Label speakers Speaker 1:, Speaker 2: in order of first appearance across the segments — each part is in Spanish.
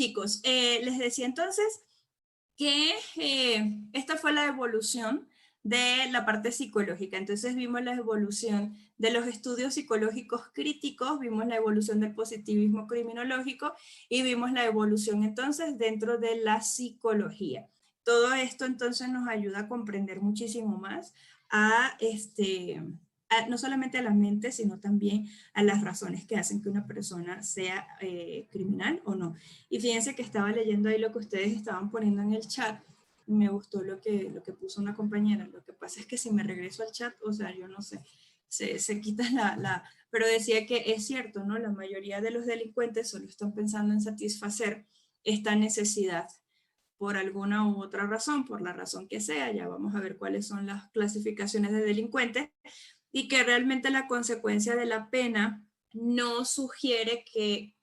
Speaker 1: chicos, les decía entonces que esta fue la evolución de la parte psicológica. Entonces vimos la evolución de los estudios psicológicos críticos, vimos la evolución del positivismo criminológico y vimos la evolución entonces dentro de la psicología. Todo esto entonces nos ayuda a comprender muchísimo más a no solamente a la mente, sino también a las razones que hacen que una persona sea criminal o no. Y fíjense que estaba leyendo ahí lo que ustedes estaban poniendo en el chat. Me gustó lo que puso una compañera. Lo que pasa es que si me regreso al chat, o sea, yo no sé, se quita pero decía que es cierto, ¿no? La mayoría de los delincuentes solo están pensando en satisfacer esta necesidad por alguna u otra razón, por la razón que sea. Ya vamos a ver cuáles son las clasificaciones de delincuentes, y que realmente la consecuencia de la pena no sugiere que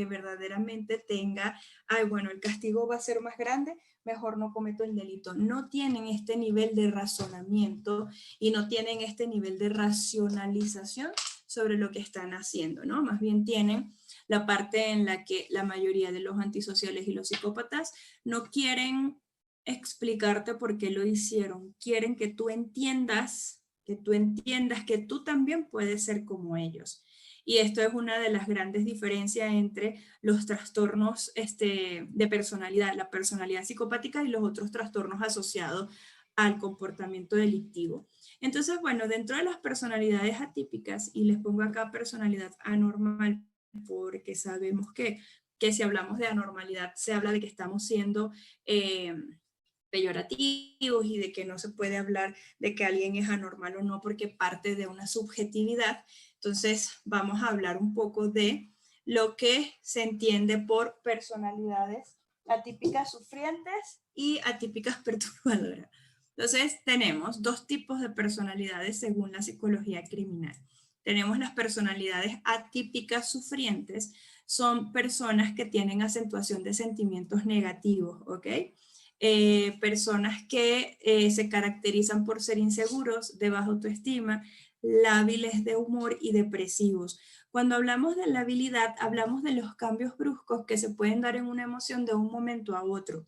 Speaker 1: verdaderamente tenga, ay, bueno, el castigo va a ser más grande, mejor no cometo el delito. No tienen este nivel de razonamiento y no tienen este nivel de racionalización sobre lo que están haciendo, ¿no? Más bien tienen la parte en la que la mayoría de los antisociales y los psicópatas no quieren explicarte por qué lo hicieron, quieren que tú entiendas que tú también puedes ser como ellos. Y esto es una de las grandes diferencias entre los trastornos de personalidad, la personalidad psicopática y los otros trastornos asociados al comportamiento delictivo. Entonces, bueno, dentro de las personalidades atípicas, y les pongo acá personalidad anormal, porque sabemos que si hablamos de anormalidad, se habla de que estamos siendo peyorativos y de que no se puede hablar de que alguien es anormal o no porque parte de una subjetividad. Entonces vamos a hablar un poco de lo que se entiende por personalidades atípicas sufrientes y atípicas perturbadoras. Entonces tenemos dos tipos de personalidades según la psicología criminal. Tenemos las personalidades atípicas sufrientes, son personas que tienen acentuación de sentimientos negativos, ¿ok? Personas que se caracterizan por ser inseguros, de baja autoestima, lábiles de humor y depresivos. Cuando hablamos de la habilidad, hablamos de los cambios bruscos que se pueden dar en una emoción de un momento a otro.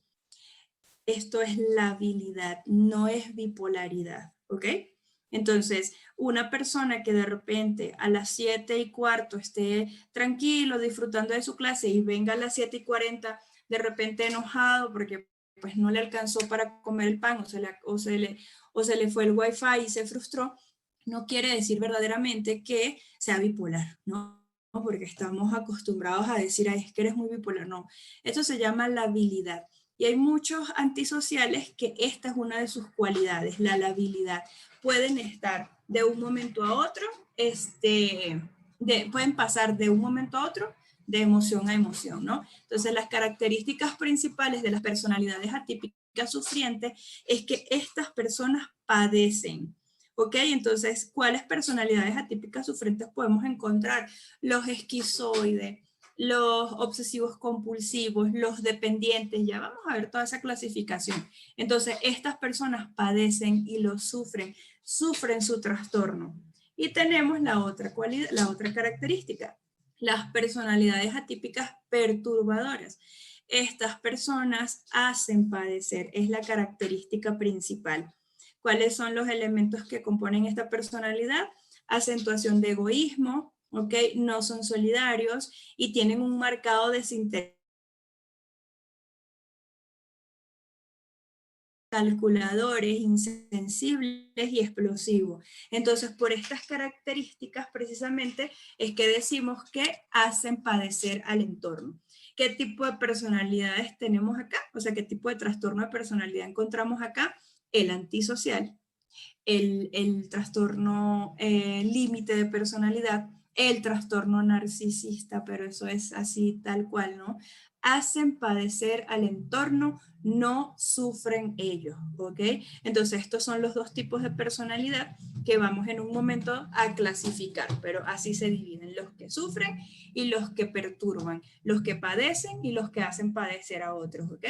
Speaker 1: Esto es la habilidad, no es bipolaridad, ¿ok? Entonces, una persona que de repente a las 7:15 esté tranquilo, disfrutando de su clase y venga a las 7:40 de repente enojado porque pues no le alcanzó para comer el pan o se le fue el wifi y se frustró, no quiere decir verdaderamente que sea bipolar, ¿no? Porque estamos acostumbrados a decir, ay, es que eres muy bipolar. No, esto se llama labilidad. Y hay muchos antisociales que esta es una de sus cualidades, la labilidad. Pueden estar de un momento a otro, pueden pasar de un momento a otro de emoción a emoción, ¿no? Entonces, las características principales de las personalidades atípicas sufrientes es que estas personas padecen. ¿Ok? Entonces, ¿cuáles personalidades atípicas sufrientes podemos encontrar? Los esquizoides, los obsesivos compulsivos, los dependientes, ya vamos a ver toda esa clasificación. Entonces, estas personas padecen y lo sufren su trastorno. Y tenemos la otra cualidad, la otra característica, las personalidades atípicas perturbadoras. Estas personas hacen padecer, es la característica principal. ¿Cuáles son los elementos que componen esta personalidad? Acentuación de egoísmo, ¿ok? No son solidarios y tienen un marcado desinterés, calculadores, insensibles y explosivos. Entonces, por estas características precisamente es que decimos que hacen padecer al entorno. ¿Qué tipo de personalidades tenemos acá? O sea, ¿qué tipo de trastorno de personalidad encontramos acá? El antisocial, el trastorno límite de personalidad, el trastorno narcisista, pero eso es así tal cual, ¿no? Hacen padecer al entorno, no sufren ellos, ¿ok? Entonces estos son los dos tipos de personalidad que vamos en un momento a clasificar, pero así se dividen los que sufren y los que perturban, los que padecen y los que hacen padecer a otros, ¿ok?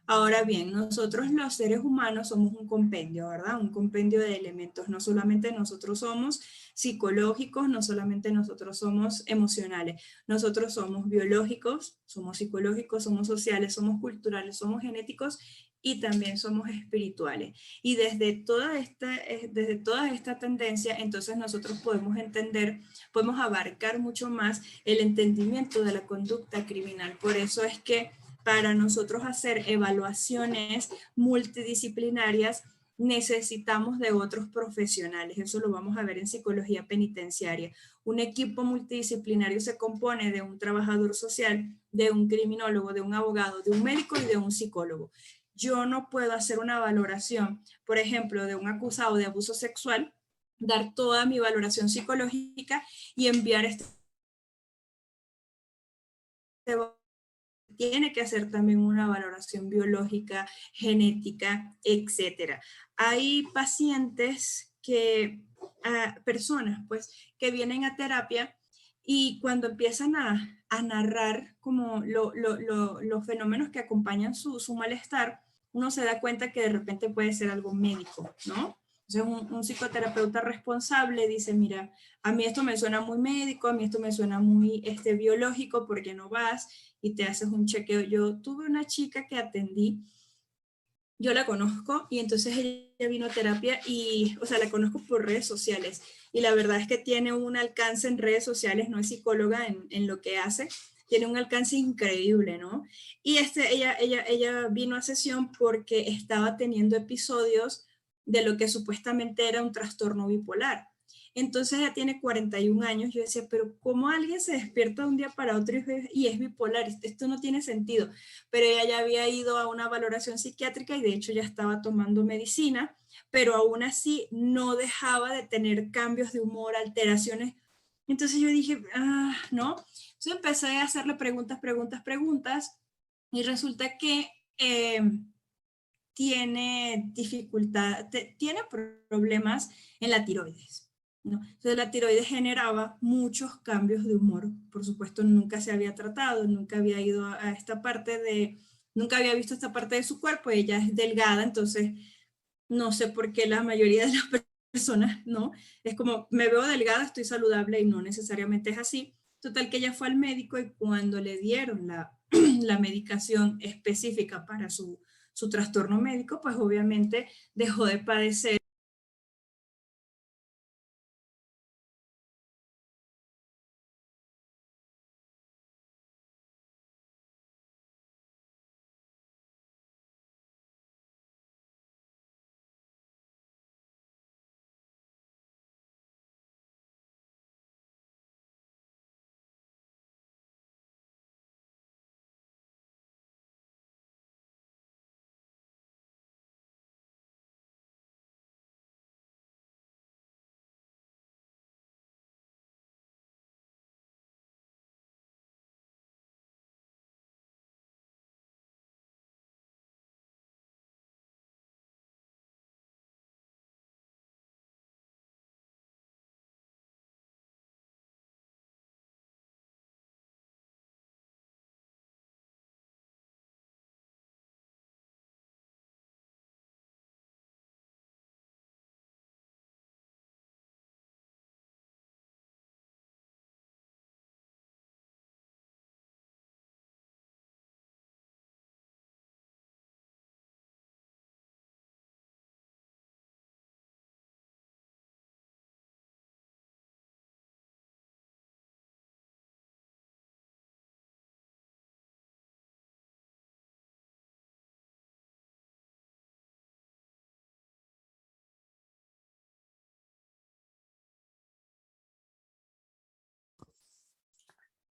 Speaker 1: Ahora bien, nosotros los seres humanos somos un compendio, ¿verdad? Un compendio de elementos. No solamente nosotros somos psicológicos, no solamente nosotros somos emocionales, nosotros somos biológicos, somos psicológicos, somos sociales, somos culturales, somos genéticos y también somos espirituales. Y desde toda esta tendencia, entonces nosotros podemos entender, podemos abarcar mucho más el entendimiento de la conducta criminal. Por eso es que para nosotros hacer evaluaciones multidisciplinarias necesitamos de otros profesionales. Eso lo vamos a ver en psicología penitenciaria. Un equipo multidisciplinario se compone de un trabajador social, de un criminólogo, de un abogado, de un médico y de un psicólogo. Yo no puedo hacer una valoración, por ejemplo, de un acusado de abuso sexual, dar toda mi valoración psicológica y enviar este tiene que hacer también una valoración biológica, genética, etcétera. Hay pacientes que, personas pues, que vienen a terapia y cuando empiezan a narrar como los fenómenos que acompañan su malestar, uno se da cuenta que de repente puede ser algo médico, ¿no? Entonces un psicoterapeuta responsable dice, mira, a mí esto me suena muy médico, a mí esto me suena muy biológico, ¿por qué no vas y te haces un chequeo? Yo tuve una chica que atendí, yo la conozco y entonces ella vino a terapia y, o sea, la conozco por redes sociales y la verdad es que tiene un alcance en redes sociales, no es psicóloga en lo que hace, tiene un alcance increíble, ¿no? Y ella vino a sesión porque estaba teniendo episodios de lo que supuestamente era un trastorno bipolar. Entonces ella tiene 41 años, yo decía, pero ¿cómo alguien se despierta de un día para otro y es bipolar? Esto no tiene sentido. Pero ella ya había ido a una valoración psiquiátrica y de hecho ya estaba tomando medicina, pero aún así no dejaba de tener cambios de humor, alteraciones. Entonces yo dije, no. Entonces empecé a hacerle preguntas y resulta que tiene dificultad, tiene problemas en la tiroides, ¿no? Entonces la tiroides generaba muchos cambios de humor. Por supuesto, nunca se había tratado, nunca había ido a esta parte nunca había visto esta parte de su cuerpo. Ella es delgada, entonces no sé por qué la mayoría de las personas, ¿no? Es como, me veo delgada, estoy saludable y no necesariamente es así. Total que ella fue al médico y cuando le dieron la medicación específica para su trastorno médico, pues obviamente dejó de padecer.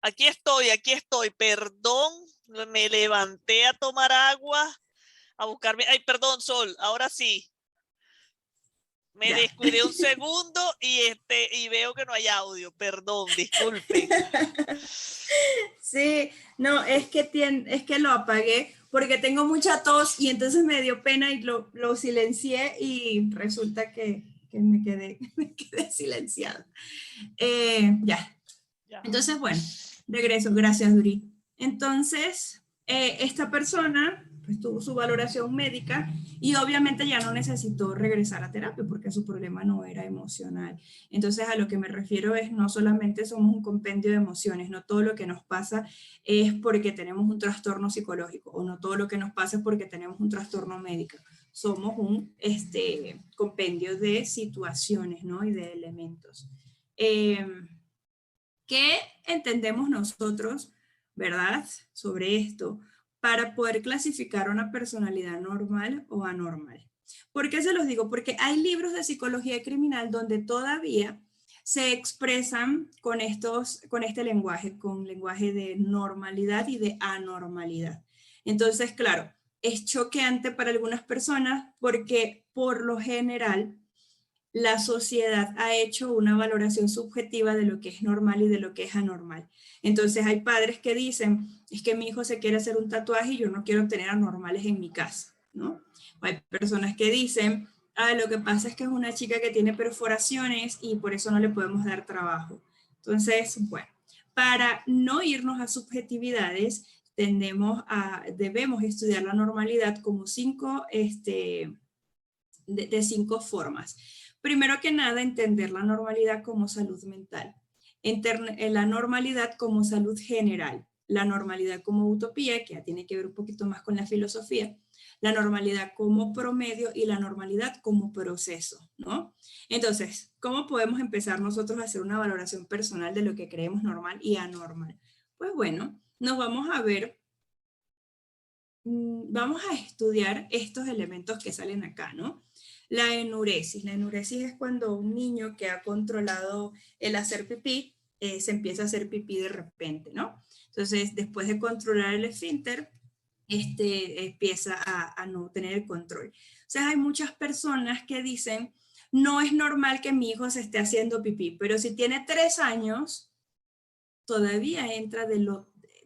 Speaker 2: Aquí estoy, perdón, me levanté a tomar agua, a buscarme, ay, perdón, Sol, ahora sí. Me
Speaker 1: Ya.
Speaker 2: descuidé un segundo y veo que no hay audio, perdón, disculpen.
Speaker 1: Sí, no, es que lo apagué porque tengo mucha tos y entonces me dio pena y lo silencié y resulta que me quedé silenciada. Ya. Entonces, bueno, regreso. Gracias, Duri. Entonces, esta persona pues tuvo su valoración médica y obviamente ya no necesitó regresar a terapia porque su problema no era emocional. Entonces a lo que me refiero es no solamente somos un compendio de emociones, no todo lo que nos pasa es porque tenemos un trastorno psicológico o no todo lo que nos pasa es porque tenemos un trastorno médico. Somos un compendio de situaciones, ¿no? Y de elementos. ¿Qué entendemos nosotros, verdad, sobre esto para poder clasificar una personalidad normal o anormal? ¿Por qué se los digo? Porque hay libros de psicología criminal donde todavía se expresan con este lenguaje, con lenguaje de normalidad y de anormalidad. Entonces, claro, es choqueante para algunas personas porque por lo general la sociedad ha hecho una valoración subjetiva de lo que es normal y de lo que es anormal. Entonces hay padres que dicen, es que mi hijo se quiere hacer un tatuaje y yo no quiero tener anormales en mi casa, ¿no? O hay personas que dicen, lo que pasa es que es una chica que tiene perforaciones y por eso no le podemos dar trabajo. Entonces, bueno, para no irnos a subjetividades, debemos estudiar la normalidad como de 5 formas. Primero que nada, entender la normalidad como salud mental, la normalidad como salud general, la normalidad como utopía, que ya tiene que ver un poquito más con la filosofía, la normalidad como promedio y la normalidad como proceso, ¿no? Entonces, ¿cómo podemos empezar nosotros a hacer una valoración personal de lo que creemos normal y anormal? Pues bueno, nos vamos a ver, vamos a estudiar estos elementos que salen acá, ¿no? La enuresis. La enuresis es cuando un niño que ha controlado el hacer pipí, se empieza a hacer pipí de repente, ¿no? Entonces, después de controlar el esfínter, empieza a no tener el control. O sea, hay muchas personas que dicen, no es normal que mi hijo se esté haciendo pipí, pero si tiene 3 años, todavía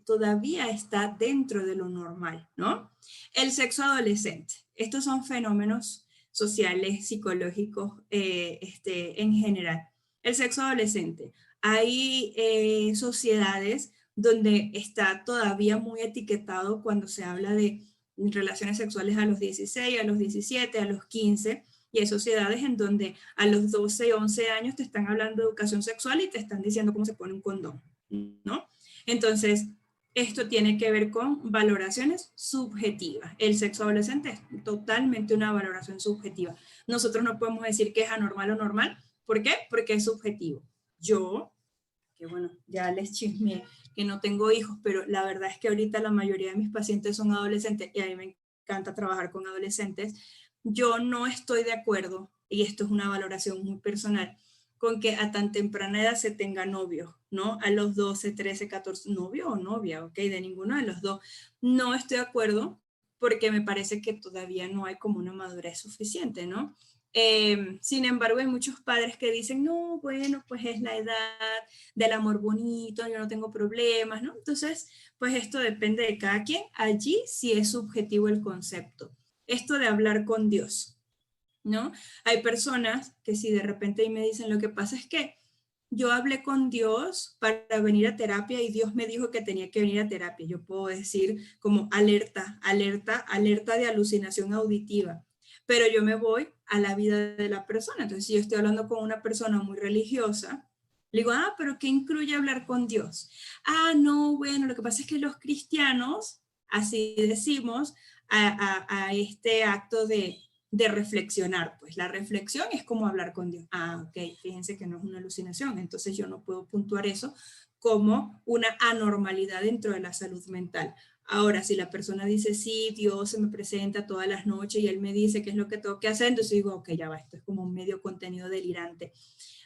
Speaker 1: todavía está dentro de lo normal, ¿no? El sexo adolescente. Estos son fenómenos sociales, psicológicos, en general. El sexo adolescente. Hay sociedades donde está todavía muy etiquetado cuando se habla de relaciones sexuales a los 16, a los 17, a los 15, y hay sociedades en donde a los 12, 11 años te están hablando de educación sexual y te están diciendo cómo se pone un condón, ¿no? Entonces, esto tiene que ver con valoraciones subjetivas. El sexo adolescente es totalmente una valoración subjetiva. Nosotros no podemos decir que es anormal o normal. ¿Por qué? Porque es subjetivo. Yo, que bueno, ya les chismeé que no tengo hijos, pero la verdad es que ahorita la mayoría de mis pacientes son adolescentes y a mí me encanta trabajar con adolescentes. Yo no estoy de acuerdo, y esto es una valoración muy personal, con que a tan temprana edad se tenga novio, ¿no? A los 12, 13, 14, novio o novia, ¿ok? De ninguno de los dos. No estoy de acuerdo porque me parece que todavía no hay como una madurez suficiente, ¿no? Sin embargo, hay muchos padres que dicen, no, bueno, pues es la edad del amor bonito, yo no tengo problemas, ¿no? Entonces, pues esto depende de cada quien. Allí sí es subjetivo el concepto. Esto de hablar con Dios, ¿no? Hay personas que si de repente me dicen, lo que pasa es que yo hablé con Dios para venir a terapia y Dios me dijo que tenía que venir a terapia. Yo puedo decir como alerta, alerta, alerta de alucinación auditiva, pero yo me voy a la vida de la persona. Entonces, si yo estoy hablando con una persona muy religiosa, le digo, pero ¿qué incluye hablar con Dios? No, bueno, lo que pasa es que los cristianos, así decimos, a este acto de reflexionar, pues la reflexión es como hablar con Dios. Ok, fíjense que no es una alucinación, entonces yo no puedo puntuar eso como una anormalidad dentro de la salud mental. Ahora, si la persona dice, sí, Dios se me presenta todas las noches y Él me dice qué es lo que tengo que hacer, entonces digo, ok, ya va, esto es como un medio contenido delirante.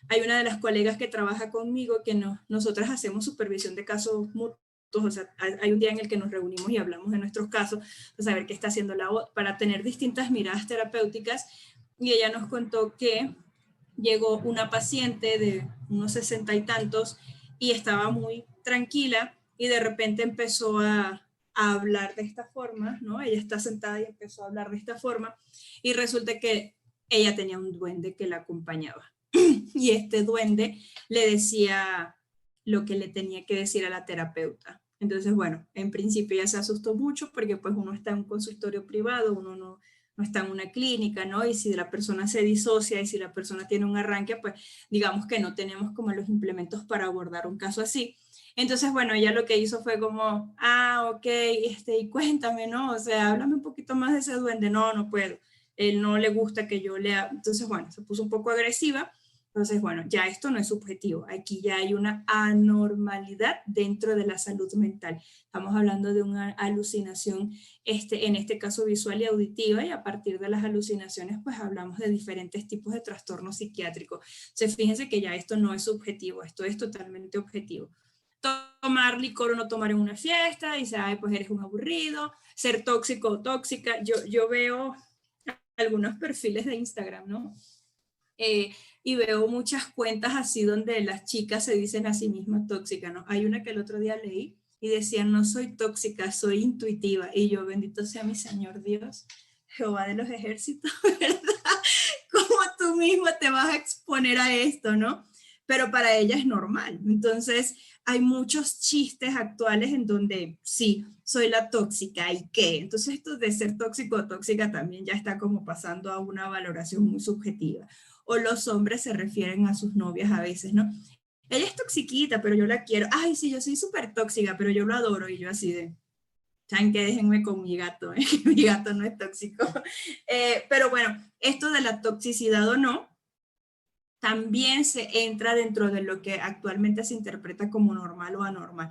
Speaker 1: Hay una de las colegas que trabaja conmigo que nosotras hacemos supervisión de casos mutuos, o sea, hay un día en el que nos reunimos y hablamos de nuestros casos, para saber qué está haciendo la otra, para tener distintas miradas terapéuticas, y ella nos contó que llegó una paciente de unos 60 y tantos y estaba muy tranquila y de repente empezó a hablar de esta forma, ¿no? Ella está sentada y empezó a hablar de esta forma y resulta que ella tenía un duende que la acompañaba y este duende le decía lo que le tenía que decir a la terapeuta. Entonces, bueno, en principio ella se asustó mucho porque pues uno está en un consultorio privado, uno no está en una clínica, ¿no? Y si la persona se disocia y si la persona tiene un arranque, pues digamos que no tenemos como los implementos para abordar un caso así. Entonces, bueno, ella lo que hizo fue como, ok, y cuéntame, ¿no? O sea, háblame un poquito más de ese duende. No, no puedo. Él no le gusta que yo lea. Entonces, bueno, se puso un poco agresiva. Entonces, bueno, ya esto no es subjetivo. Aquí ya hay una anormalidad dentro de la salud mental. Estamos hablando de una alucinación, en este caso visual y auditiva, y a partir de las alucinaciones, pues hablamos de diferentes tipos de trastornos psiquiátricos. Entonces, fíjense que ya esto no es subjetivo, esto es totalmente objetivo. Tomar licor o no tomar en una fiesta, y ay, pues eres un aburrido, ser tóxico o tóxica. Yo veo algunos perfiles de Instagram, ¿no? Y veo muchas cuentas así donde las chicas se dicen a sí mismas tóxicas, ¿no? Hay una que el otro día leí y decía, no soy tóxica, soy intuitiva. Y yo, bendito sea mi Señor Dios, Jehová de los ejércitos, ¿verdad? ¿Cómo tú mismo te vas a exponer a esto, no? Pero para ella es normal. Entonces, hay muchos chistes actuales en donde sí, soy la tóxica y qué. Entonces, esto de ser tóxico o tóxica también ya está como pasando a una valoración muy subjetiva. O los hombres se refieren a sus novias a veces, ¿no? Ella es toxiquita, pero yo la quiero. Ay, sí, yo soy súper tóxica, pero yo lo adoro. Y yo así de, ¿saben qué? Déjenme con mi gato, ¿eh? Mi gato no es tóxico. Pero bueno, esto de la toxicidad o no, también se entra dentro de lo que actualmente se interpreta como normal o anormal.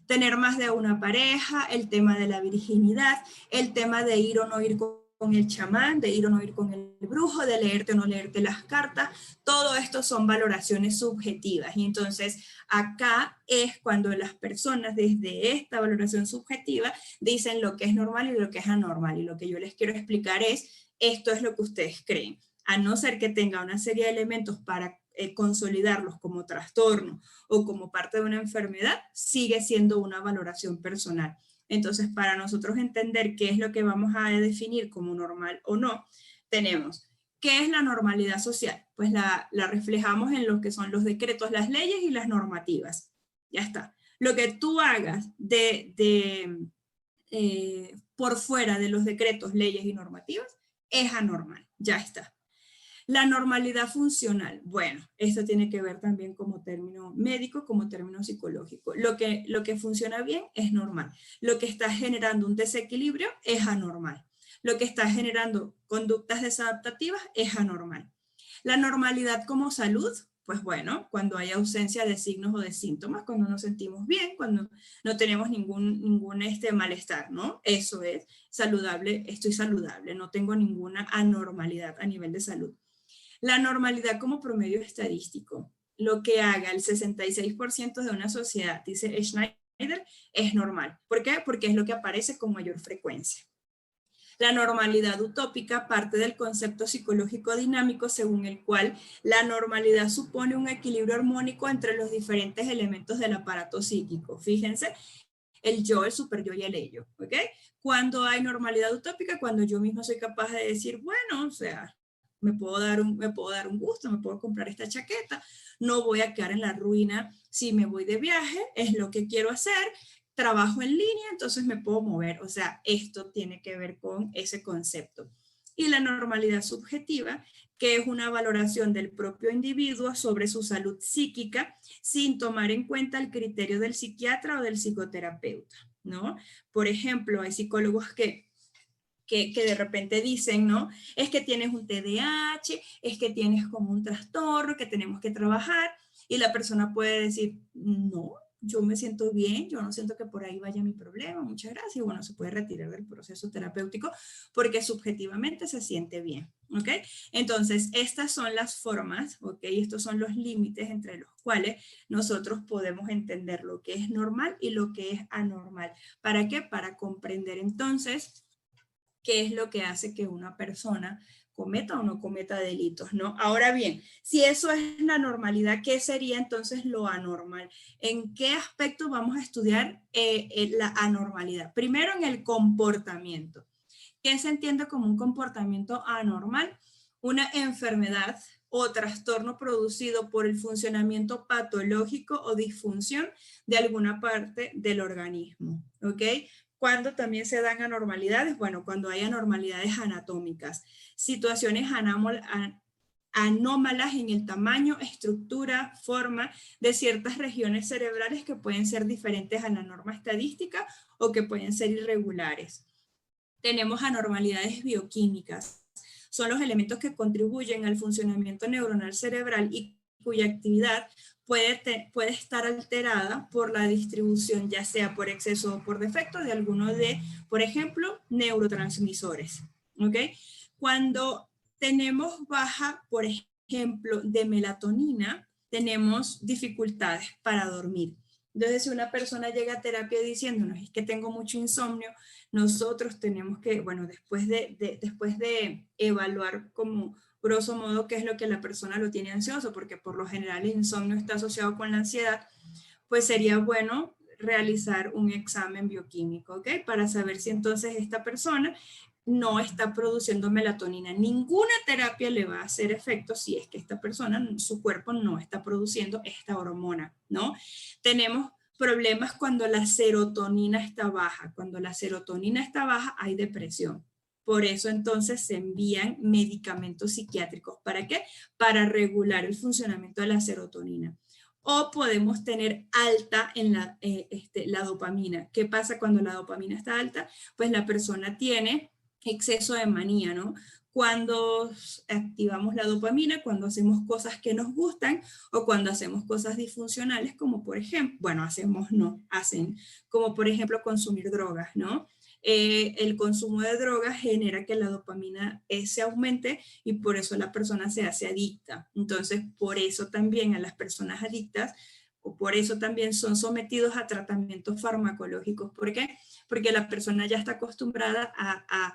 Speaker 1: Tener más de una pareja, el tema de la virginidad, el tema de ir o no ir con el chamán, de ir o no ir con el brujo, de leerte o no leerte las cartas, todo esto son valoraciones subjetivas. Y entonces acá es cuando las personas desde esta valoración subjetiva dicen lo que es normal y lo que es anormal. Y lo que yo les quiero explicar es, esto es lo que ustedes creen. A no ser que tenga una serie de elementos para consolidarlos como trastorno o como parte de una enfermedad, sigue siendo una valoración personal. Entonces, para nosotros entender qué es lo que vamos a definir como normal o no, tenemos, ¿qué es la normalidad social? Pues la reflejamos en lo que son los decretos, las leyes y las normativas. Ya está. Lo que tú hagas por fuera de los decretos, leyes y normativas es anormal. Ya está. La normalidad funcional, bueno, esto tiene que ver también como término médico, como término psicológico. Lo que funciona bien es normal. Lo que está generando un desequilibrio es anormal. Lo que está generando conductas desadaptativas es anormal. La normalidad como salud, pues bueno, cuando hay ausencia de signos o de síntomas, cuando nos sentimos bien, cuando no tenemos ningún malestar, ¿no? Eso es saludable, estoy saludable, no tengo ninguna anormalidad a nivel de salud. La normalidad como promedio estadístico, lo que haga el 66% de una sociedad, dice Schneider, es normal. ¿Por qué? Porque es lo que aparece con mayor frecuencia. La normalidad utópica parte del concepto psicológico dinámico según el cual la normalidad supone un equilibrio armónico entre los diferentes elementos del aparato psíquico. Fíjense, el yo, el super yo y el ello, ¿ok? Cuando hay normalidad utópica, cuando yo mismo soy capaz de decir, bueno, o sea, me puedo dar un gusto, me puedo comprar esta chaqueta, no voy a quedar en la ruina si me voy de viaje, es lo que quiero hacer, trabajo en línea, entonces me puedo mover. O sea, esto tiene que ver con ese concepto. Y la normalidad subjetiva, que es una valoración del propio individuo sobre su salud psíquica sin tomar en cuenta el criterio del psiquiatra o del psicoterapeuta, ¿no? Por ejemplo, hay psicólogos que de repente dicen, ¿no? Es que tienes un TDAH, es que tienes como un trastorno que tenemos que trabajar, y la persona puede decir, no, yo me siento bien, yo no siento que por ahí vaya mi problema, muchas gracias, y bueno, se puede retirar del proceso terapéutico porque subjetivamente se siente bien, ¿ok? Entonces, estas son las formas, ¿ok? Estos son los límites entre los cuales nosotros podemos entender lo que es normal y lo que es anormal. ¿Para qué? Para comprender entonces qué es lo que hace que una persona cometa o no cometa delitos, ¿no? Ahora bien, si eso es la normalidad, ¿qué sería entonces lo anormal? ¿En qué aspecto vamos a estudiar la anormalidad? Primero en el comportamiento. ¿Qué se entiende como un comportamiento anormal? Una enfermedad, o trastorno producido por el funcionamiento patológico o disfunción de alguna parte del organismo, ¿ok? Cuando también se dan anormalidades, bueno, cuando hay anormalidades anatómicas, situaciones anómalas en el tamaño, estructura, forma de ciertas regiones cerebrales que pueden ser diferentes a la norma estadística o que pueden ser irregulares. Tenemos anormalidades bioquímicas. Son los elementos que contribuyen al funcionamiento neuronal cerebral y cuya actividad puede estar alterada por la distribución, ya sea por exceso o por defecto, de alguno de, por ejemplo, neurotransmisores. ¿Ok? Cuando tenemos baja, por ejemplo, de melatonina, tenemos dificultades para dormir. Entonces, si una persona llega a terapia diciéndonos, es que tengo mucho insomnio, nosotros tenemos que, bueno, después de evaluar como grosso modo qué es lo que la persona lo tiene ansioso, porque por lo general el insomnio está asociado con la ansiedad, pues sería bueno realizar un examen bioquímico, ¿ok? Para saber si entonces esta persona no está produciendo melatonina. Ninguna terapia le va a hacer efecto si es que esta persona, su cuerpo no está produciendo esta hormona, ¿no? Tenemos problemas cuando la serotonina está baja. Cuando la serotonina está baja hay depresión. Por eso entonces se envían medicamentos psiquiátricos. ¿Para qué? Para regular el funcionamiento de la serotonina. O podemos tener alta en la dopamina. ¿Qué pasa cuando la dopamina está alta? Pues la persona tiene exceso de manía, ¿no? Cuando activamos la dopamina, cuando hacemos cosas que nos gustan o cuando hacemos cosas disfuncionales, como por ejemplo, bueno, hacen, como por ejemplo consumir drogas, ¿no? El consumo de drogas genera que la dopamina se aumente y por eso la persona se hace adicta. Entonces, por eso también a las personas adictas, o por eso también son sometidos a tratamientos farmacológicos. ¿Por qué? Porque la persona ya está acostumbrada a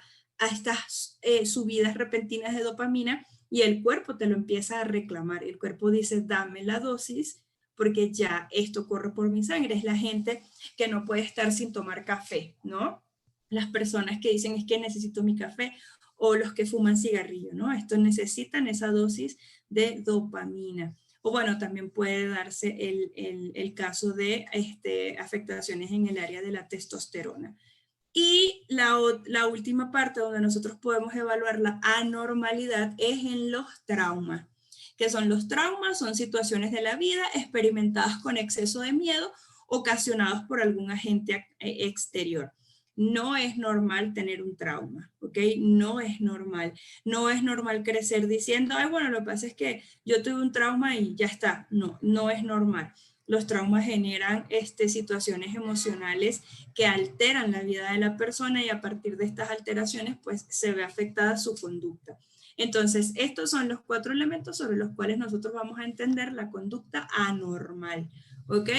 Speaker 1: estas subidas repentinas de dopamina y el cuerpo te lo empieza a reclamar. El cuerpo dice, dame la dosis porque ya esto corre por mi sangre. Es la gente que no puede estar sin tomar café, ¿no? Las personas que dicen es que necesito mi café o los que fuman cigarrillo, ¿no? Estos necesitan esa dosis de dopamina. O bueno, también puede darse el caso de afectaciones en el área de la testosterona. Y la última parte donde nosotros podemos evaluar la anormalidad es en los traumas. ¿Qué son los traumas? Son situaciones de la vida experimentadas con exceso de miedo ocasionados por algún agente exterior. No es normal tener un trauma, ¿ok? No es normal. No es normal crecer diciendo, ay, bueno, lo que pasa es que yo tuve un trauma y ya está. No, no es normal. Los traumas generan situaciones emocionales que alteran la vida de la persona y a partir de estas alteraciones pues se ve afectada su conducta. Entonces, estos son los 4 elementos sobre los cuales nosotros vamos a entender la conducta anormal, ¿ok?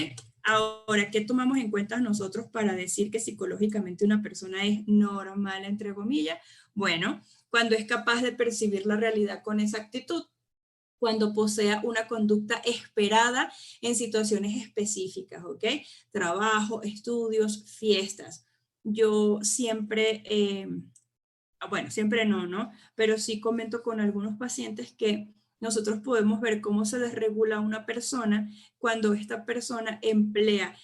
Speaker 1: Ahora, ¿qué tomamos en cuenta nosotros para decir que psicológicamente una persona es normal, entre comillas? Bueno, cuando es capaz de percibir la realidad con exactitud, cuando posea una conducta esperada en situaciones específicas, ¿ok? Trabajo, estudios, fiestas. Yo siempre, bueno, siempre no, ¿no? Pero sí comento con algunos pacientes que nosotros podemos ver cómo se desregula una persona cuando esta persona emplea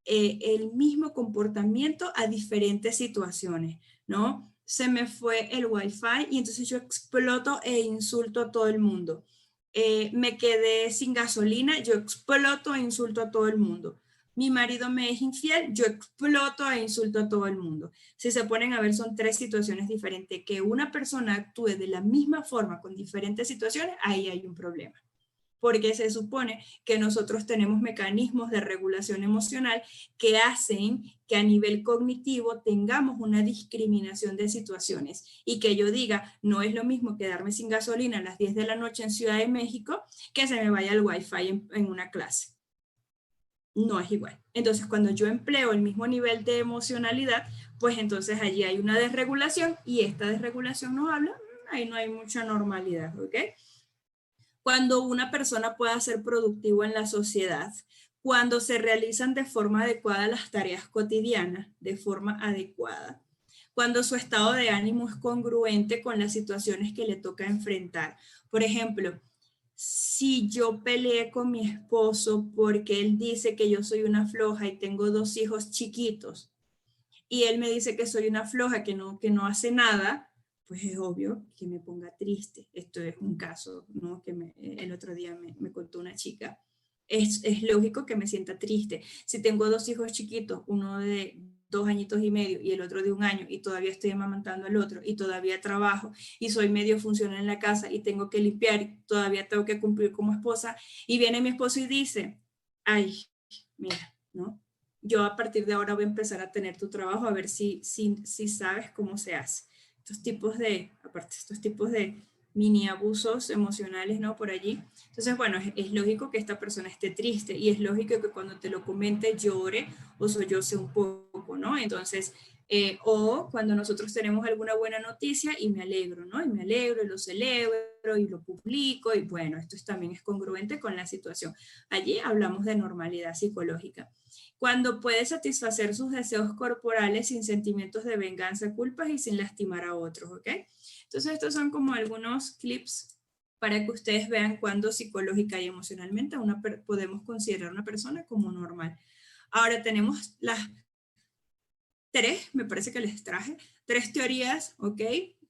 Speaker 1: el mismo comportamiento a diferentes situaciones, ¿no? Se me fue el wifi y entonces yo exploto e insulto a todo el mundo. Me quedé sin gasolina, yo exploto e insulto a todo el mundo. Mi marido me es infiel, yo exploto e insulto a todo el mundo. Si se ponen a ver, son 3 situaciones diferentes. Que una persona actúe de la misma forma con diferentes situaciones, ahí hay un problema. Porque se supone que nosotros tenemos mecanismos de regulación emocional que hacen que a nivel cognitivo tengamos una discriminación de situaciones y que yo diga, no es lo mismo quedarme sin gasolina a las 10 de la noche en Ciudad de México que se me vaya el wifi en una clase. No es igual. Entonces, cuando yo empleo el mismo nivel de emocionalidad, pues entonces allí hay una desregulación y esta desregulación nos habla, ahí no hay mucha normalidad, ¿ok? Cuando una persona pueda ser productivo en la sociedad, cuando se realizan de forma adecuada las tareas cotidianas, de forma adecuada, cuando su estado de ánimo es congruente con las situaciones que le toca enfrentar. Por ejemplo, si yo peleé con mi esposo porque él dice que yo soy una floja y tengo 2 hijos chiquitos, y él me dice que soy una floja, que no hace nada, pues es obvio que me ponga triste. Esto es un caso, ¿no? El otro día me contó una chica. Es lógico que me sienta triste. Si tengo 2 hijos chiquitos, uno de 2 añitos y medio y el otro de 1 año, y todavía estoy amamantando al otro, y todavía trabajo, y soy medio funcional en la casa, y tengo que limpiar, y todavía tengo que cumplir como esposa, y viene mi esposo y dice, ay, mira, ¿no? Yo a partir de ahora voy a empezar a tener tu trabajo, a ver si sabes cómo se hace. Estos tipos de mini abusos emocionales, ¿no? Por allí. Entonces, bueno, es lógico que esta persona esté triste y es lógico que cuando te lo comente llore o solloce un poco, ¿no? Entonces, o cuando nosotros tenemos alguna buena noticia y me alegro, ¿no? Y me alegro y lo celebro y lo publico y bueno, esto también es congruente con la situación. Allí hablamos de normalidad psicológica. Cuando puede satisfacer sus deseos corporales sin sentimientos de venganza, culpas y sin lastimar a otros, ¿ok? Entonces estos son como algunos clips para que ustedes vean cuándo psicológica y emocionalmente podemos considerar una persona como normal. Ahora tenemos las me parece que les traje, 3 teorías, ¿ok?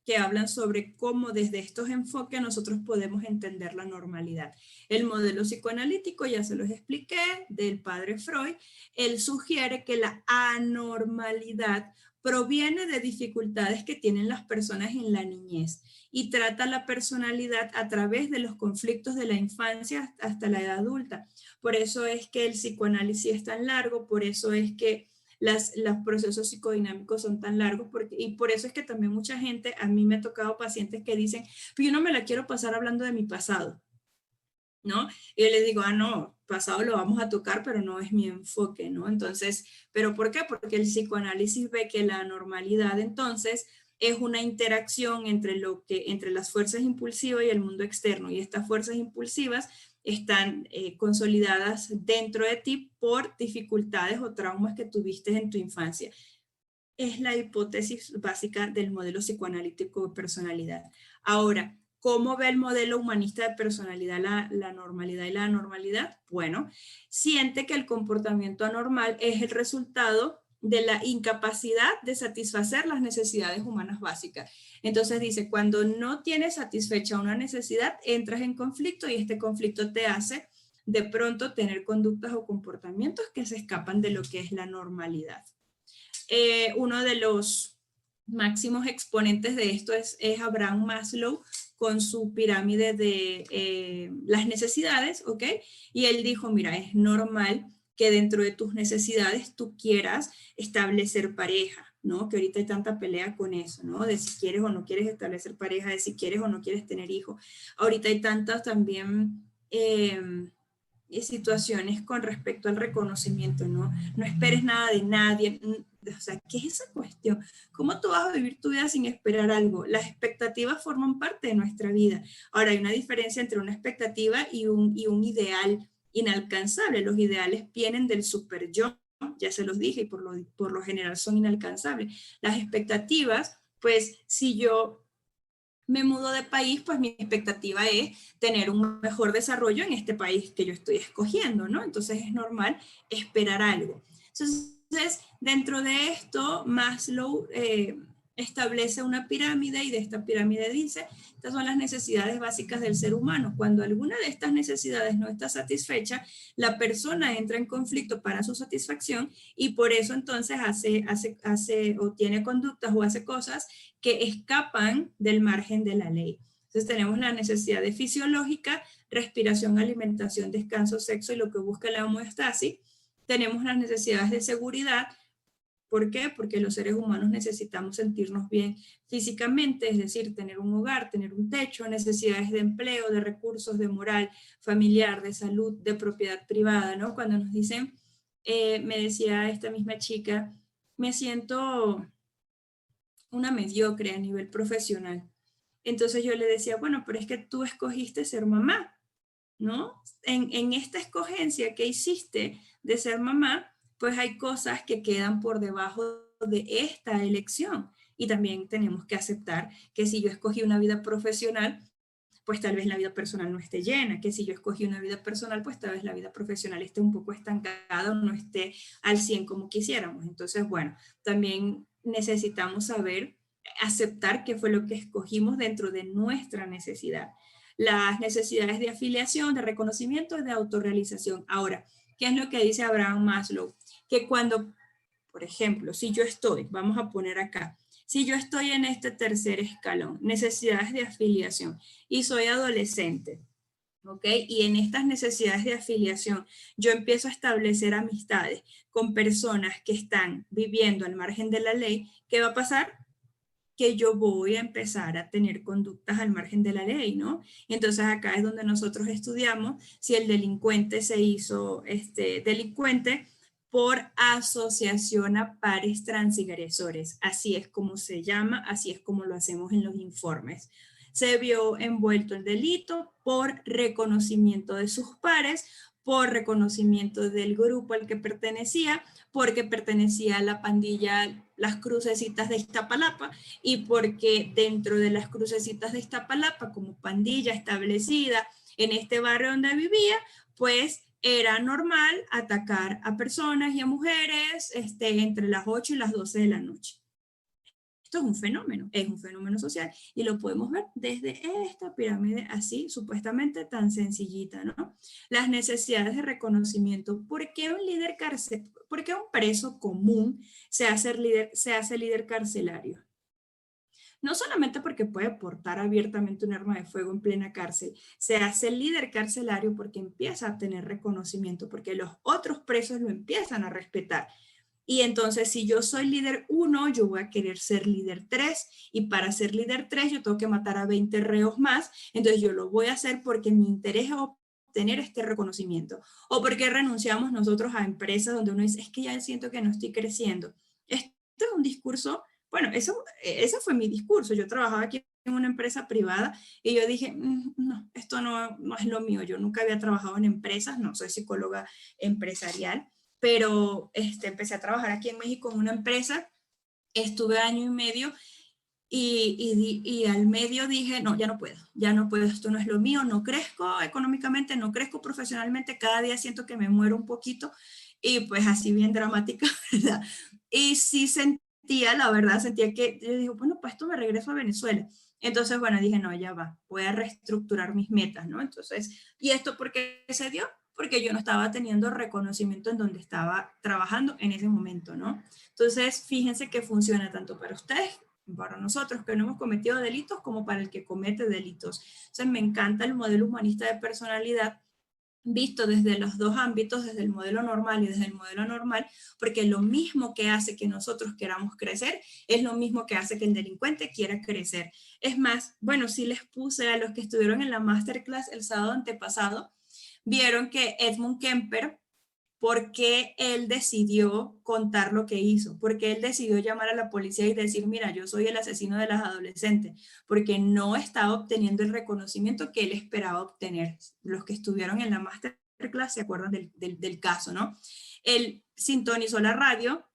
Speaker 1: Que hablan sobre cómo desde estos enfoques nosotros podemos entender la normalidad. El modelo psicoanalítico, ya se los expliqué, del padre Freud, él sugiere que la anormalidad proviene de dificultades que tienen las personas en la niñez y trata la personalidad a través de los conflictos de la infancia hasta la edad adulta. Por eso es que el psicoanálisis es tan largo, por eso es que los procesos psicodinámicos son tan largos y por eso es que también mucha gente, a mí me ha tocado pacientes que dicen, pero yo no me la quiero pasar hablando de mi pasado, ¿no? Y yo les digo, no, pasado lo vamos a tocar, pero no es mi enfoque, ¿no? Entonces, ¿pero por qué? Porque el psicoanálisis ve que la normalidad entonces es una interacción entre las fuerzas impulsivas y el mundo externo, y estas fuerzas impulsivas están consolidadas dentro de ti por dificultades o traumas que tuviste en tu infancia. Es la hipótesis básica del modelo psicoanalítico de personalidad. Ahora, ¿cómo ve el modelo humanista de personalidad la normalidad y la anormalidad? Bueno, siente que el comportamiento anormal es el resultado de la incapacidad de satisfacer las necesidades humanas básicas. Entonces dice, cuando no tienes satisfecha una necesidad, entras en conflicto y este conflicto te hace de pronto tener conductas o comportamientos que se escapan de lo que es la normalidad. Uno de los máximos exponentes de esto es Abraham Maslow con su pirámide de las necesidades, ¿ok? Y él dijo, mira, es normal que dentro de tus necesidades tú quieras establecer pareja, ¿no? Que ahorita hay tanta pelea con eso, ¿no? De si quieres o no quieres establecer pareja, de si quieres o no quieres tener hijos. Ahorita hay tantas también situaciones con respecto al reconocimiento, ¿no? No esperes nada de nadie. O sea, ¿qué es esa cuestión? ¿Cómo tú vas a vivir tu vida sin esperar algo? Las expectativas forman parte de nuestra vida. Ahora, hay una diferencia entre una expectativa y un ideal inalcanzable. Los ideales vienen del super yo, ya se los dije, y por lo general son inalcanzables. Las expectativas, pues si yo me mudo de país, pues mi expectativa es tener un mejor desarrollo en este país que yo estoy escogiendo, ¿no? Entonces es normal esperar algo. Entonces, dentro de esto, Maslow establece una pirámide y de esta pirámide dice, estas son las necesidades básicas del ser humano. Cuando alguna de estas necesidades no está satisfecha, la persona entra en conflicto para su satisfacción y por eso entonces hace o tiene conductas o hace cosas que escapan del margen de la ley. Entonces tenemos la necesidad de fisiológica, respiración, alimentación, descanso, sexo y lo que busca la homeostasis. Tenemos las necesidades de seguridad. ¿Por qué? Porque los seres humanos necesitamos sentirnos bien físicamente, es decir, tener un hogar, tener un techo, necesidades de empleo, de recursos, de moral, familiar, de salud, de propiedad privada, ¿no? Cuando nos dicen, me decía esta misma chica, me siento una mediocre a nivel profesional. Entonces yo le decía, bueno, pero es que tú escogiste ser mamá, ¿no? En esta escogencia que hiciste de ser mamá, pues hay cosas que quedan por debajo de esta elección. Y también tenemos que aceptar que si yo escogí una vida profesional, pues tal vez la vida personal no esté llena, que si yo escogí una vida personal, pues tal vez la vida profesional esté un poco estancada o no esté al 100 como quisiéramos. Entonces, bueno, también necesitamos saber aceptar qué fue lo que escogimos dentro de nuestra necesidad. Las necesidades de afiliación, de reconocimiento y de autorrealización. Ahora, ¿qué es lo que dice Abraham Maslow? Que cuando, por ejemplo, si yo estoy, vamos a poner acá, si yo estoy en este tercer escalón, necesidades de afiliación, y soy adolescente, ¿ok? Y en estas necesidades de afiliación, yo empiezo a establecer amistades con personas que están viviendo al margen de la ley, ¿qué va a pasar? Que yo voy a empezar a tener conductas al margen de la ley, ¿no? Entonces acá es donde nosotros estudiamos si el delincuente se hizo delincuente por asociación a pares transgresores. Así es como se llama, así es como lo hacemos en los informes. Se vio envuelto en delito por reconocimiento de sus pares, por reconocimiento del grupo al que pertenecía, porque pertenecía a la pandilla Las Crucecitas de Iztapalapa y porque dentro de Las Crucecitas de Iztapalapa, como pandilla establecida en este barrio donde vivía, pues era normal atacar a personas y a mujeres entre las 8 y las 12 de la noche. Esto es un fenómeno social y lo podemos ver desde esta pirámide así, supuestamente tan sencillita, ¿no? Las necesidades de reconocimiento. ¿Por qué un líder por qué un preso común se hace líder carcelario? No solamente porque puede portar abiertamente un arma de fuego en plena cárcel, se hace líder carcelario porque empieza a tener reconocimiento, porque los otros presos lo empiezan a respetar. Y entonces, si yo soy líder 1, yo voy a querer ser líder 3. Y para ser líder 3, yo tengo que matar a 20 reos más. Entonces, yo lo voy a hacer porque mi interés es obtener este reconocimiento. O porque renunciamos nosotros a empresas donde uno dice, es que ya siento que no estoy creciendo. Este es un discurso, bueno, ese fue mi discurso. Yo trabajaba aquí en una empresa privada y yo dije, no, esto no es lo mío. Yo nunca había trabajado en empresas, no soy psicóloga empresarial, pero empecé a trabajar aquí en México en una empresa, estuve año y medio y al medio dije, no, ya no puedo, esto no es lo mío, no crezco económicamente, no crezco profesionalmente, cada día siento que me muero un poquito y pues así bien dramática, ¿verdad? Y sí sentía, la verdad, sentía que, yo digo, bueno, pues esto me regreso a Venezuela. Entonces, bueno, dije, no, ya va, voy a reestructurar mis metas, ¿no? Entonces, ¿y esto por qué se dio? Porque yo no estaba teniendo reconocimiento en donde estaba trabajando en ese momento, ¿no? Entonces, fíjense que funciona tanto para ustedes, para nosotros que no hemos cometido delitos, como para el que comete delitos. Entonces, me encanta el modelo humanista de personalidad, visto desde los dos ámbitos, desde el modelo normal y desde el modelo anormal, porque lo mismo que hace que nosotros queramos crecer es lo mismo que hace que el delincuente quiera crecer. Es más, bueno, sí les puse a los que estuvieron en la masterclass el sábado antepasado, vieron que Edmund Kemper, ¿por qué él decidió contar lo que hizo? Porque él decidió llamar a la policía y decir, mira, yo soy el asesino de las adolescentes, porque no estaba obteniendo el reconocimiento que él esperaba obtener. Los que estuvieron en la masterclass se acuerdan del caso, ¿no? Él sintonizó la radio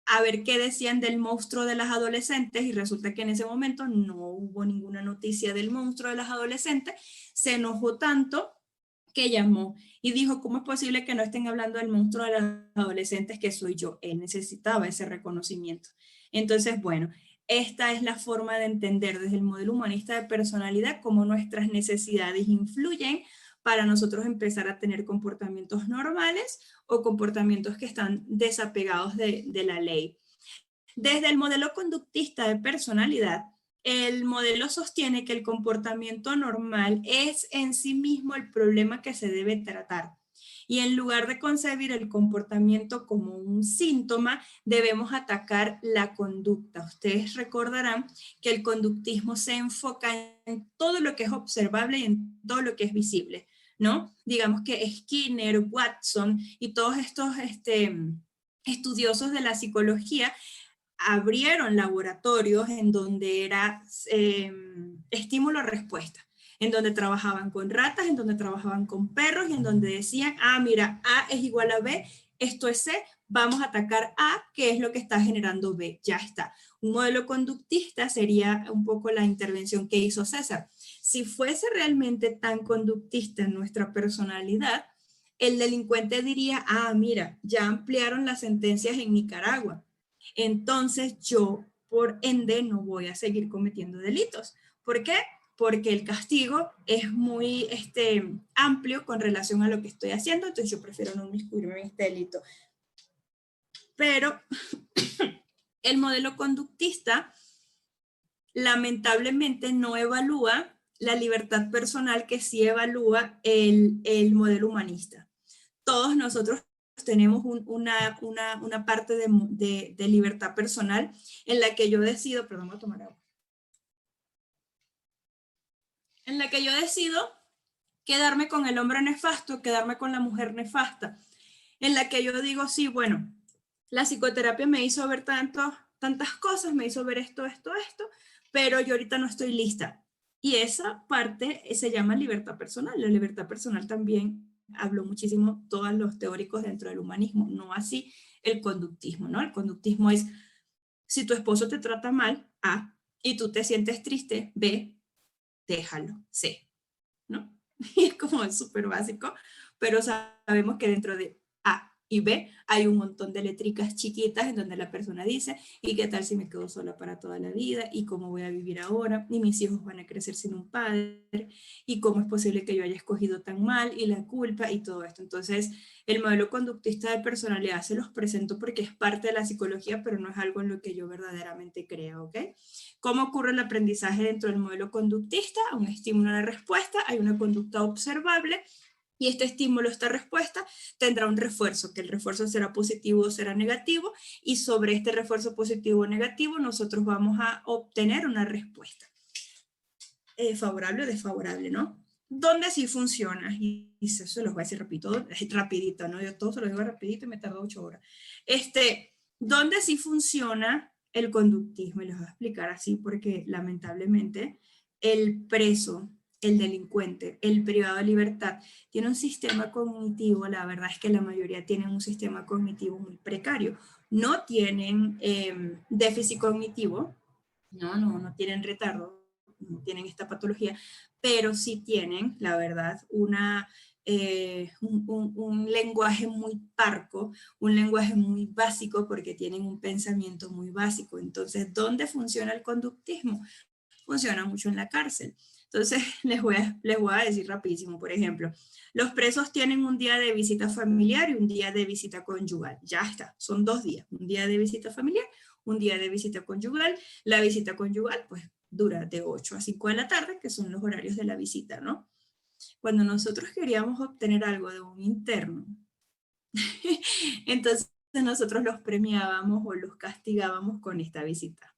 Speaker 1: a ver qué decían del monstruo de las adolescentes y resulta que en ese momento no hubo ninguna noticia del monstruo de las adolescentes. Se enojó tanto que llamó y dijo, ¿cómo es posible que no estén hablando del monstruo de las adolescentes que soy yo? Él necesitaba ese reconocimiento. Entonces, bueno, esta es la forma de entender desde el modelo humanista de personalidad cómo nuestras necesidades influyen para nosotros empezar a tener comportamientos normales o comportamientos que están desapegados de la ley. Desde el modelo conductista de personalidad, el modelo sostiene que el comportamiento normal es en sí mismo el problema que se debe tratar. Y en lugar de concebir el comportamiento como un síntoma, debemos atacar la conducta. Ustedes recordarán que el conductismo se enfoca en todo lo que es observable y en todo lo que es visible, ¿no? Digamos que Skinner, Watson y todos estos estudiosos de la psicología abrieron laboratorios en donde era estímulo-respuesta, en donde trabajaban con ratas, en donde trabajaban con perros y en donde decían, mira, A es igual a B, esto es C, vamos a atacar A, que es lo que está generando B, ya está. Un modelo conductista sería un poco la intervención que hizo César. si fuese realmente tan conductista en nuestra personalidad, el delincuente diría, ah, mira, ya ampliaron las sentencias en Nicaragua, entonces yo, por ende, no voy a seguir cometiendo delitos. ¿Por qué? Porque el castigo es muy amplio con relación a lo que estoy haciendo, entonces yo prefiero no inmiscuirme en este delito. Pero el modelo conductista lamentablemente no evalúa la libertad personal que sí evalúa el modelo humanista. Todos nosotros tenemos una parte de libertad personal en la que yo decido, perdón, voy a tomar agua, en la que yo decido quedarme con el hombre nefasto, quedarme con la mujer nefasta, en la que yo digo, sí, bueno, la psicoterapia me hizo ver tantas cosas, me hizo ver esto, pero yo ahorita no estoy lista. Y esa parte se llama libertad personal. La libertad personal también habló muchísimo todos los teóricos dentro del humanismo, no así el conductismo, ¿no? El conductismo es, si tu esposo te trata mal, A, y tú te sientes triste, B, déjalo, C, ¿no? Y es como súper básico, pero sabemos que dentro de A y B hay un montón de letricas chiquitas en donde la persona dice, ¿y qué tal si me quedo sola para toda la vida? ¿Y cómo voy a vivir ahora? ¿Y mis hijos van a crecer sin un padre? ¿Y cómo es posible que yo haya escogido tan mal? Y la culpa y todo esto. Entonces, el modelo conductista de personalidad se los presento porque es parte de la psicología, pero no es algo en lo que yo verdaderamente creo, ¿ok? ¿Cómo ocurre el aprendizaje dentro del modelo conductista? Un estímulo, una respuesta, hay una conducta observable y este estímulo, esta respuesta, tendrá un refuerzo, que el refuerzo será positivo o será negativo, y sobre este refuerzo positivo o negativo nosotros vamos a obtener una respuesta favorable o desfavorable, ¿no? ¿Dónde sí funciona? Y eso se los voy a decir rapidito, ¿no? Yo todo se lo digo rapidito y me tardo 8 horas. ¿Dónde sí funciona el conductismo? Y les voy a explicar así porque lamentablemente el preso, el delincuente, el privado de libertad, tiene un sistema cognitivo, la verdad es que la mayoría tienen un sistema cognitivo muy precario. No tienen déficit cognitivo, no tienen retardo, no tienen esta patología, pero sí tienen, la verdad, un lenguaje muy parco, un lenguaje muy básico porque tienen un pensamiento muy básico. Entonces, ¿dónde funciona el conductismo? Funciona mucho en la cárcel. Entonces, les voy a decir rapidísimo, por ejemplo, los presos tienen un día de visita familiar y un día de visita conyugal. Ya está, son 2 días, un día de visita familiar, un día de visita conyugal. La visita conyugal, pues, dura de 8 a 5 de la tarde, que son los horarios de la visita, ¿no? Cuando nosotros queríamos obtener algo de un interno, entonces nosotros los premiábamos o los castigábamos con esta visita.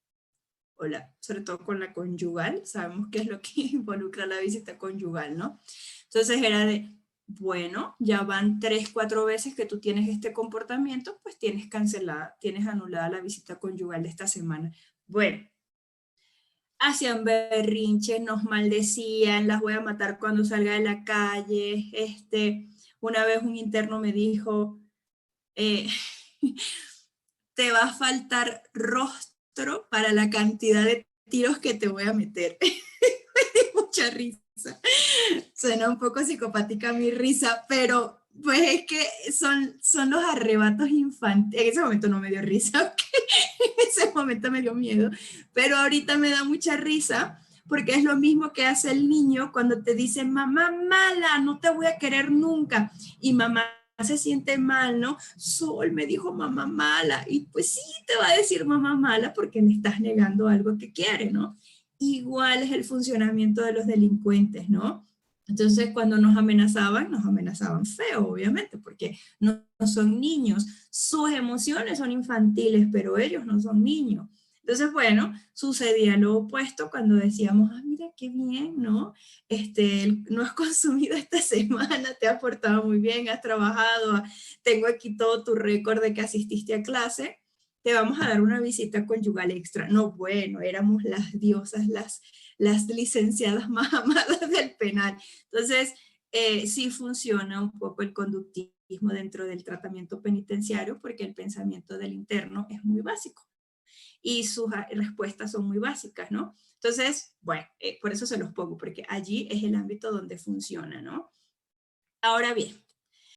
Speaker 1: Sobre todo con la conyugal, sabemos qué es lo que involucra la visita conyugal, ¿no? Entonces era de, bueno, ya van 3, 4 veces que tú tienes este comportamiento, pues tienes cancelada, tienes anulada la visita conyugal de esta semana. Bueno, hacían berrinches, nos maldecían, las voy a matar cuando salga de la calle. Una vez un interno me dijo, eh, te va a faltar rostro para la cantidad de tiros que te voy a meter. Me dio mucha risa. Suena un poco psicopática mi risa, pero pues es que son los arrebatos infantiles. En ese momento no me dio risa, okay. En ese momento me dio miedo, pero ahorita me da mucha risa porque es lo mismo que hace el niño cuando te dice, mamá mala, no te voy a querer nunca, y mamá se siente mal, ¿no? Sol me dijo mamá mala, y pues sí te va a decir mamá mala porque le estás negando algo que quiere, ¿no? Igual es el funcionamiento de los delincuentes, ¿no? Entonces, cuando nos amenazaban feo, obviamente, porque no son niños. Sus emociones son infantiles, pero ellos no son niños. Entonces, bueno, sucedía lo opuesto cuando decíamos, ah, mira qué bien, ¿no? No has consumido esta semana, te has portado muy bien, has trabajado, tengo aquí todo tu récord de que asististe a clase, te vamos a dar una visita conyugal extra. No, bueno, éramos las diosas, las licenciadas más amadas del penal. Entonces, sí funciona un poco el conductismo dentro del tratamiento penitenciario porque el pensamiento del interno es muy básico. y sus respuestas son muy básicas, ¿no? Entonces, bueno, por eso se los pongo, porque allí es el ámbito donde funciona, ¿no? Ahora bien,